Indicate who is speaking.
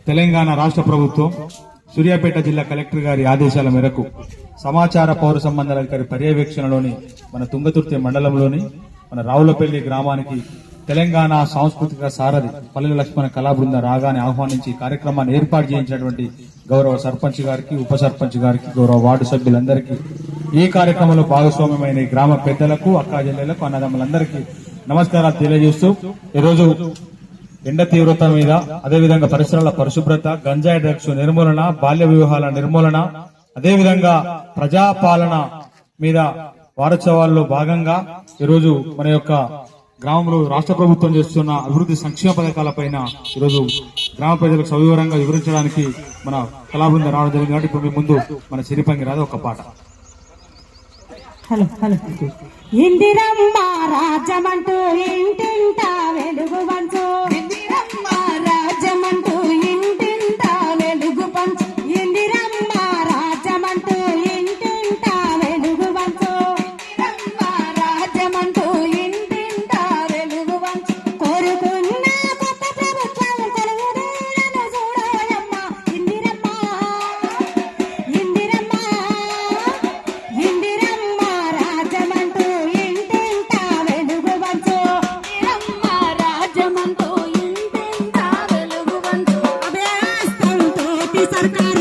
Speaker 1: తెలంగాణ రాష్ట్ర ప్రభుత్వం సూర్యాపేట జిల్లా కలెక్టర్ గారి ఆదేశాల మేరకు సమాచార పౌర సంబంధాల అధికారి పర్యవేక్షణలోని మన తుంగతుర్తి మండలంలోని మన రావులపల్లి గ్రామానికి తెలంగాణ సాంస్కృతిక సారథి పల్లెల లక్ష్మణ కళా బృంద రాగాన్ని ఆహ్వానించి కార్యక్రమాన్ని ఏర్పాటు చేయించినటువంటి గౌరవ సర్పంచ్ గారికి ఉప సర్పంచ్ గారికి గౌరవ వార్డు సభ్యులందరికీ ఈ కార్యక్రమంలో భాగస్వామ్యమైన ఈ గ్రామ పెద్దలకు అక్కా చెల్లెలకు అన్నదమ్ములందరికీ నమస్కారాలు తెలియజేస్తూ ఈరోజు ఎండ తీవ్రత మీద అదేవిధంగా పరిసరాల పరిశుభ్రత, గంజాయి డ్రగ్స్ నిర్మూలన, బాల్య వివాహాల నిర్మూలన, అదేవిధంగా ప్రజాపాలన మీద వారోత్సవాల్లో భాగంగా ఈరోజు మన యొక్క గ్రామంలో రాష్ట్ర ప్రభుత్వం చేస్తున్న అభివృద్ధి సంక్షేమ పథకాలపైన ఈరోజు గ్రామ ప్రజలకు సవివరంగా వివరించడానికి మన కళాబృందం రావడం జరిగింది. కాబట్టి ఇప్పుడు మీ ముందు మన సిరిపంగి రాదు ఒక పాట.
Speaker 2: హలో హలో ఇందిరమ్మ రాజమంటూ ఇంటింట వెలుగు పంచు, ఇందిరమ్మ రాజమంటూ ఇంటింట వెలుగు పంచు, ఇందిరమ్మ రాజమంటూ ఇంటింట వెలుగు పంచు, ఇందిరమ్మ రాజమంటూ ఇంటింట వెలుగు పంచు. కోరుకున్న కొత్త ప్రభుత్వం తెలుగుదేశం చూడోయమ్మ ఇందిరమ్మ, ఇందిరమ్మ, ఇందిరమ్మ రాజమంటూ ఇంటింట వెలుగు పంచు, ఇందిరమ్మ రాజమంటూ ఇంటింట వెలుగు పంచు. అభ్యాస్తం తోటి సర్కార్